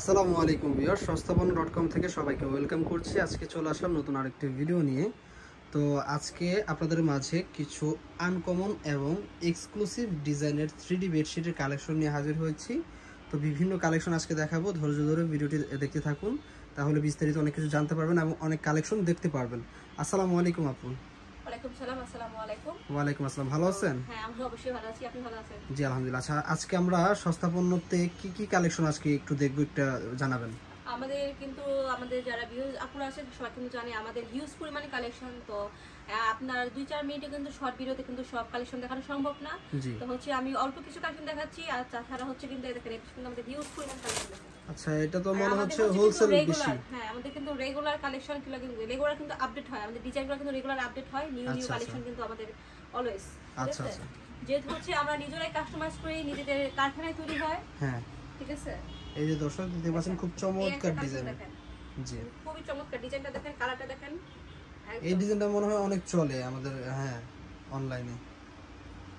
আসসালামু আলাইকুম ভিউয়ার্স, সস্তাপন্ন.com থেকে সবাইকে ওয়েলকাম করছি। আজকে চলে আসলাম নতুন আরেকটি ভিডিও নিয়ে। তো আজকে আপনাদের মাঝে কিছু আনকমন এবং এক্সক্লুসিভ ডিজাইনের 3D বেডশিটের কালেকশন নিয়ে হাজির হয়েছি। তো বিভিন্ন কালেকশন আজকে দেখাবো, ধৈর্য ধরে ভিডিওটি দেখতে থাকুন, তাহলে বিস্তারিত অনেক কিছু জানতে পারবেন এবং অনেক কালেকশন দেখতে পারবেন। আসসালামু আলাইকুম আপু। ওয়ালাইকুম সালাম। আসসালামু আলাইকুম। ওয়ালাইকুম আসসালাম, ভালো আছেন? হ্যাঁ, আমি অবশ্যই ভালো আছি। আপনি ভালো আছেন? জি আলহামদুলিল্লাহ। আচ্ছা, আজকে আমরা সস্তাপন্নতে কি কালেকশন আজকে একটু দেখবো, একটু জানাবেন। আমাদের যারা ভিউজ আপুরা আছে সবাই কিন্তু জানে আমাদের হিউজ পরিমাণে কালেকশন। তো আপনার 2-4 মিনিটে কিন্তু শর্ট ভিডিওতে কিন্তু সব কালেকশন দেখানো সম্ভব না। তো আমি অল্প কিছু কালেকশন দেখাচ্ছি, আর তাছাড়া কিন্তু দেখেন কিন্তু আমাদের হিউজ পরিমাণ কালেকশন। আচ্ছা, এটা তো মনে হচ্ছে হোলসেল বেশি। হ্যাঁ, আমাদের কিন্তু রেগুলার কালেকশন রেগুলার কিন্তু আপডেট হয়, আমাদের ডিজাইনগুলো কিন্তু রেগুলার আপডেট হয়, নিউ কালেকশন কিন্তু আমাদের অলওয়েজ। আচ্ছা আচ্ছা, যেহেতু আমরা নিজেরাই কাস্টমাইজ করি, নিজেদের কারখানায় তৈরি হয়। হ্যাঁ ঠিক আছে। এই যে দর্শক দেখতে পাচ্ছেন, খুব চমৎকার ডিজাইন। জি, খুবই চমৎকার ডিজাইনটা দেখেন, কালারটা দেখেন। এই ডিজাইনটা মনে হয় অনেক চলে আমাদের, হ্যাঁ, অনলাইনে।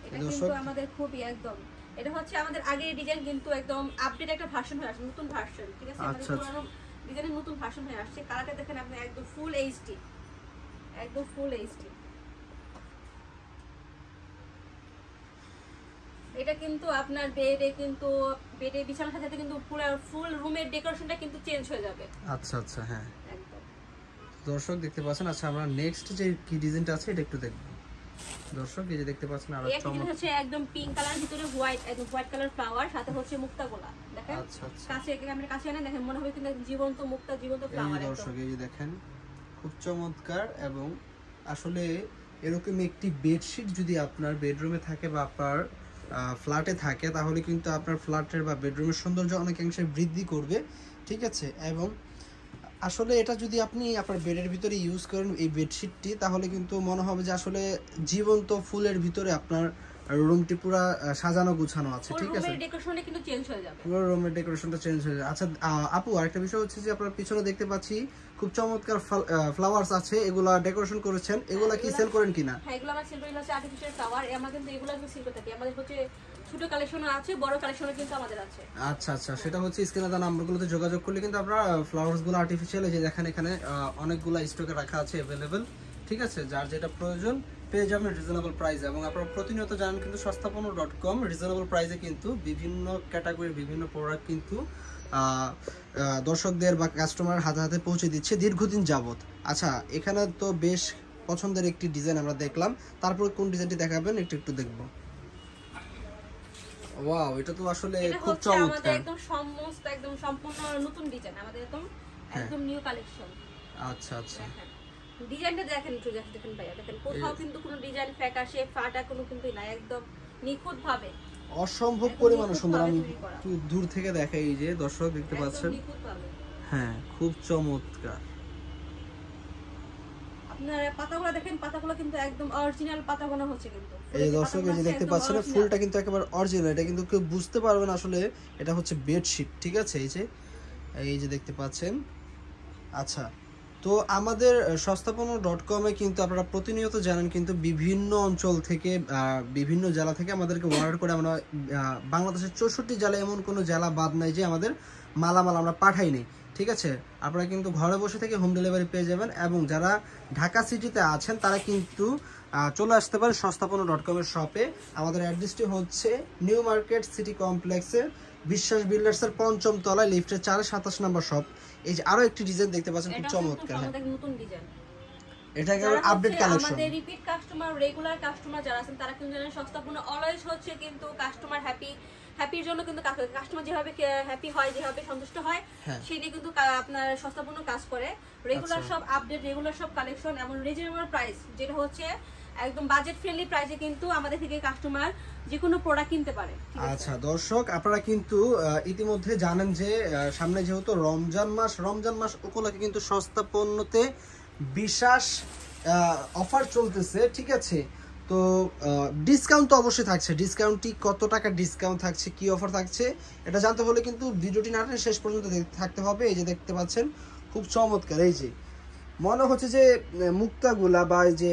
এটা কিন্তু আমাদের খুবই একদম, এটা আমাদের আগের ডিজাইন কিন্তু একদম আপডেট একটা ভার্সন হয়ে আসছে, নতুন ভার্সন। ঠিক আছে, আমাদের পুরনো ডিজাইনের নতুন ভার্সন হয়ে আসছে। কালারটা দেখেন আপনি, একদম ফুল এইচডি, একদম ফুল এইচডি। এটা কিন্তু আপনার বেডে বিছানার সাথে কিন্তু পুরো ফুল রুমের ডেকোরেশনটা কিন্তু চেঞ্জ হয়ে যাবে। আচ্ছা আচ্ছা, হ্যাঁ একদম। দর্শক দেখতে পাচ্ছেন। আচ্ছা, আমরা নেক্সট যে কি ডিজাইনটা আছে এটা একটু দেখব। দর্শক এই যে দেখতে পাচ্ছেন, আর চমৎকার হচ্ছে একদম পিঙ্ক কালার, ভিতরে হোয়াইট, একদম হোয়াইট কালার ফ্লাওয়ার, সাথে হচ্ছে মুক্তা গোলা। দেখেন আচ্ছা আচ্ছা, কাছে ক্যামেরা কাছে এনে দেখেন, মনে হবে কিন্তু জীবন্ত মুক্তা, জীবন্ত ফ্লাওয়ার। এই দর্শক এই যে দেখেন, খুব চমৎকার। এবং আসলে এরকম একটি বেডশিট যদি আপনার বেডরুমে থাকে বা আপনার ফ্ল্যাটে থাকে, তাহলে কিন্তু আপনার ফ্ল্যাটের বা বেডরুমের সৌন্দর্য অনেকাংশে বৃদ্ধি করবে। ঠিক আছে। এবং আসলে এটা যদি আপনি আপনার বেডের ভিতরে ইউজ করেন এই বেডশিটটি, তাহলে কিন্তু মনে হবে যে আসলে জীবন্ত ফুলের ভিতরে আপনার রুমটি পুরো সাজানো গুছানো আছে। ঠিক আছে, রুমের ডেকোরেশনটা কিন্তু চেঞ্জ হয়ে যাবে, পুরো রুমের ডেকোরেশনটা চেঞ্জ হয়ে যাবে। আচ্ছা আপু, আরেকটা বিষয় হচ্ছে যে আপনার পিছনে দেখতে পাচ্ছি খুব চমৎকার ফ্লাওয়ার্স আছে, এগুলা ডেকোরেশন করেছেন, এগুলা কি সেল করেন কিনা? হ্যাঁ, এগুলো আমরা সেল করি, হচ্ছে আর্টিফিশিয়াল ফ্লাওয়ার। আমরা কিন্তু এগুলো সেল করে থাকি। আমাদের হচ্ছে ছোট কালেকশনও আছে, বড় কালেকশনও কিন্তু আমাদের আছে। আচ্ছা আচ্ছা, সেটা হচ্ছে স্ক্রিনে দেওয়া নাম্বারগুলোতে যোগাযোগ করলে কিন্তু আপনারা ফ্লাওয়ার্সগুলো আর্টিফিশিয়াল এই যে দেখেন এখানে অনেকগুলো স্টকে রাখা আছে, अवेलेबल। ঠিক আছে, যার যেটা প্রয়োজন পেয়ে যাবেন রিজনেবল প্রাইসে। এবং আপনারা প্রতিনিয়ত জানেন কিন্তু সস্তাপন্ন.com রিজনেবল প্রাইসে কিন্তু বিভিন্ন ক্যাটাগরির বিভিন্ন প্রোডাক্ট কিন্তু দর্শকদের বা কাস্টমার হাতে হাতে পৌঁছে দিচ্ছে দীর্ঘদিন যাবত। আচ্ছা, এখানে তো বেশ পছন্দের একটি ডিজাইন আমরা দেখলাম, তারপর কোন ডিজাইনটি দেখাবেন একটু দেখবো। ওয়াও, এটা তো আসলে খুব চমৎকার, একদম সম্পূর্ণ নতুন ডিজাইন, আমাদের একদম নিউ কালেকশন। আচ্ছা আচ্ছা, ডিজাইনটা দেখেন একটু, দেখেন ভাইয়া, দেখেন কোথাও কিন্তু কোনো ডিজাইন ফ্যাকাশে ফাটা কোনো কিন্তু নাই, একদম নিখুঁত ভাবে, অসম্ভব পরিমাণে সুন্দর। আমি দূর থেকে দেখাই, এই যে দর্শক দেখতে পাচ্ছেন, হ্যাঁ খুব চমৎকার। আপনারা পাতাগুলো দেখেন, পাতাগুলো কিন্তু একদম অরিজিনাল পাতাগুলো হচ্ছে কিন্তু। এই দর্শক এই যে দেখতে পাচ্ছেন, ফুলটা কিন্তু একেবারে অরিজিনাল, এটা কিন্তু কেউ বুঝতে পারবে না আসলে এটা হচ্ছে বেডশিট। ঠিক আছে, এই যে দেখতে পাচ্ছেন। আচ্ছা, তো আমাদের সস্তাপন্ন.com-এ কিন্তু আপনারা প্রতিনিয়ত জানেন কিন্তু বিভিন্ন অঞ্চল থেকে বিভিন্ন জেলা থেকে আমাদেরকে অর্ডার করে। আমরা বাংলাদেশের 64 জেলা, এমন কোনো জেলা বাদ নাই যে আমাদের মালামাল আমরা পাঠাই নি। ঠিক আছে, আপনারা কিন্তু ঘরে বসে থেকে হোম ডেলিভারি পেয়ে যাবেন। এবং যারা ঢাকা সিটিতে আছেন তারা কিন্তু চলে আসতে পারেন সস্তাপন্ন.com-এর শপে। আমাদের অ্যাড্রেসটি হচ্ছে নিউ মার্কেট সিটি কমপ্লেক্সের বিশ্বাস বিল্ডার্সের 5ম তলায়, লিফটের 427 নম্বর শপ। এই যে আরো একটি ডিজাইন দেখতে পাচ্ছেন, খুব চমৎকার। আমাদের নতুন ডিজাইন, এটা একেবারে আপডেট কালেকশন। আমাদের রিপিট কাস্টমার, রেগুলার কাস্টমার যারা আছেন তারা কিন্তু জানেন সস্তাপূর্ণ অলওয়েজ হচ্ছে কিন্তু কাস্টমার হ্যাপির জন্য কিন্তু কাস্টমার যেভাবে হ্যাপি হয়, যেভাবে সন্তুষ্ট হয়, সেটাই কিন্তু আপনার সস্তাপূর্ণ কাজ করে। রেগুলার সব আপডেট, রেগুলার সব কালেকশন এবং রিজনেবল প্রাইস, যেটা হচ্ছে একদম বাজেট ফ্রেন্ডলি প্রাইসে কিন্তু আমাদের থেকে কাস্টমার যে কোনো প্রোডাক্ট কিনতে পারে। আচ্ছা দর্শক, আপনারা কিন্তু ইতিমধ্যে জানেন যে সামনে যেহেতু রমজান মাস উপলক্ষে কিন্তু সস্তাপন্নতে বিশেষ অফার চলতেছে। ঠিক আছে, তো ডিসকাউন্ট তো অবশ্যই থাকছে। ডিসকাউন্টটি কত টাকা ডিসকাউন্ট থাকছে, কি অফার থাকছে, এটা জানতে হলে কিন্তু ভিডিওটি না টেনে শেষ পর্যন্ত থাকতে হবে। এই যে দেখতে পাচ্ছেন খুব চমৎকার, এই যে মনে হচ্ছে যে মুক্তাগুলা বা এই যে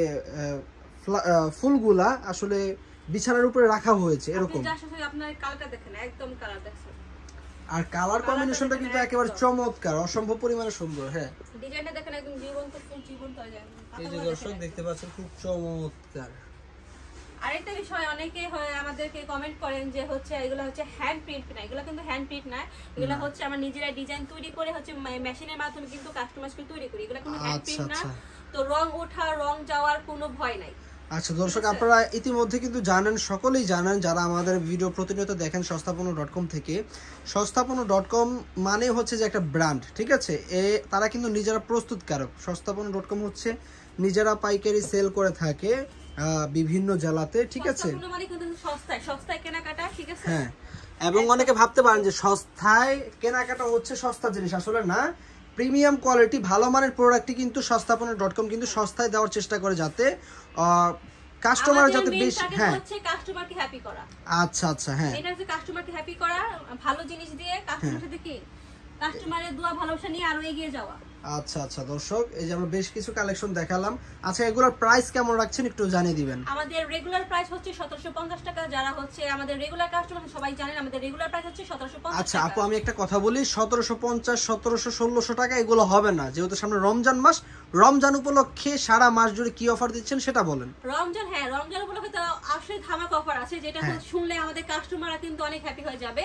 ফুলগুলা আসলে বিছানার উপরে রাখা হয়েছে এরকম। আপনার কালারটা দেখেন, একদম কালার দেখেন, আর কালার কম্বিনেশনটা কিন্তু একেবারে চমৎকার, অসম্ভব পরিমাণে সুন্দর। হ্যাঁ ডিজাইনটা দেখেন একদম জীবন্ত, ফুল জীবন্ত হয়ে যায়। এই যে দর্শক দেখতে পাচ্ছেন খুব চমৎকার। আরেকটা বিষয়, অনেকে আমাদেরকে কমেন্ট করেন যে হচ্ছে এগুলো হচ্ছে হ্যান্ড প্রিন্ট না, এগুলো কিন্তু হ্যান্ড প্রিন্ট না, এগুলো হচ্ছে আমরা নিজেরা ডিজাইন তৈরি করে হচ্ছে মেশিনের মাধ্যমে কিন্তু কাস্টমাইজ তৈরি করি, এগুলো কিন্তু হ্যান্ড প্রিন্ট না। তো রং ওঠা রং যাওয়ার কোনো ভয় নাই। আচ্ছা দর্শক, আপনারা ইতিমধ্যে কিন্তু জানেন, সকলেই জানেন যারা আমাদের ভিডিও প্রতিনিয়ত দেখেন সস্তাপণ্য.com থেকে। সস্তাপণ্য.com মানে হচ্ছে যে একটা ব্র্যান্ড, ঠিক আছে? তারা কিন্তু নিজেরা প্রস্তুতকারক। সস্তাপণ্য.com হচ্ছে নিজেরা পাইকারি সেল করে থাকে বিভিন্ন জেলাতে, ঠিক আছে? মানে কিন্তু সস্তায় সস্তায় কেনাকাটা, ঠিক আছে? হ্যাঁ, এবং অনেকে ভাবতে পারেন যে সস্তায় কেনাকাটা হচ্ছে সস্তা জিনিস, আসলে না। প্রিমিয়াম কোয়ালিটি ভালো মানের প্রোডাক্টই কিন্তু সস্তাপণ্য.com কিন্তু সস্তায় দেওয়ার চেষ্টা করে, যাতে কাস্টমার যাতে বেশি, হ্যাঁ হচ্ছে কাস্টমারকে হ্যাপি করা। আচ্ছা আচ্ছা, হ্যাঁ এটা হচ্ছে কাস্টমারকে হ্যাপি করা, ভালো জিনিস দিয়ে কাস্টমারের সাথে কি কাস্টমারের দোয়া ভালোবাসা নিয়ে আরো এগিয়ে যাওয়া। আচ্ছা আচ্ছা দর্শক, এই যে আমরা বেশ কিছু কালেকশন দেখালাম। আচ্ছা, এগুলোর প্রাইস কেমন রাখছেন একটু জানিয়ে দিবেন। আমাদের রেগুলার প্রাইস হচ্ছে 1750 টাকা। যারা হচ্ছে আমাদের রেগুলার কাস্টমার সবাই জানেন আমাদের রেগুলার প্রাইস হচ্ছে 1750 টাকা। আচ্ছা আপু, আমি একটা কথা বলি, 1750, 1700, 1600 টাকা এগুলো হবে না, যেহেতু সামনে রমজান মাস। রমজান উপলক্ষে সারা মাস জুড়ে কি অফার দিচ্ছেন সেটা বলেন। রমজান, হ্যাঁ রমজান উপলক্ষে তো আসলে ধামাকা অফার আছে, যেটা শুনলে আমাদের কাস্টমাররা কিন্তু অনেক হ্যাপি হয়ে যাবে।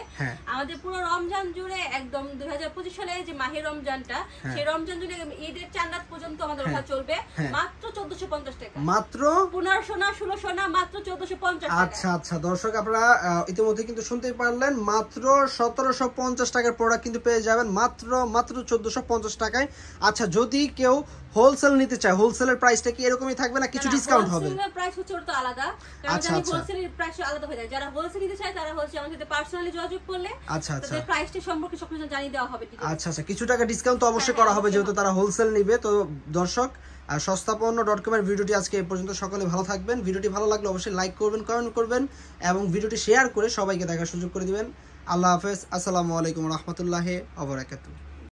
আমাদের পুরো রমজান জুড়ে একদম 2025 সালে যে মাহে রমজানটা, সেই রমজান জুড়ে ঈদের চাঁদ পর্যন্ত আমাদের অফার চলবে মাত্র 1450 টাকা। মাত্র 1500 না 1600 না, মাত্র 1450 টাকা। আচ্ছা আচ্ছা দর্শক, আপনারা ইতিমধ্যে কিন্তু শুনতেই পারলেন, মাত্র 1750 টাকার প্রোডাক্ট কিন্তু পেয়ে যাবেন মাত্র 1450 টাকায়। আচ্ছা, যদি কেউ হোলসেল নিতে চায়, হোলসেলের প্রাইসটা কি এরকমই থাকবে না কিছু ডিসকাউন্ট হবে? হোলসেলের প্রাইস হচ্ছে ওটা আলাদা, কারণ জানি হোলসেলের প্রাইস আলাদা হয়ে যায়। যারা হোলসেল নিতে চায় তারা হচ্ছে আমাদের সাথে পার্সোনালি যোগাযোগ করলে তাদের প্রাইসটা সম্পর্কে সবকিছু জানিয়ে দেওয়া হবে। আচ্ছা আচ্ছা, কিছু টাকা ডিসকাউন্ট তো অবশ্যই করা হবে, যেহেতু তারা হোলসেল নিবে। তো দর্শক, আর সস্তাপণ্য.com এর ভিডিওটি আজকে এই পর্যন্ত। সকলে ভালো থাকবেন। ভিডিওটি ভালো লাগলে অবশ্যই লাইক করবেন, কমেন্ট করবেন এবং ভিডিওটি শেয়ার করে সবাইকে দেখার সুযোগ করে দিবেন। আল্লাহ হাফেজ, আসসালামু আলাইকুম ওয়া রাহমাতুল্লাহি ওয়া বারাকাতুহু।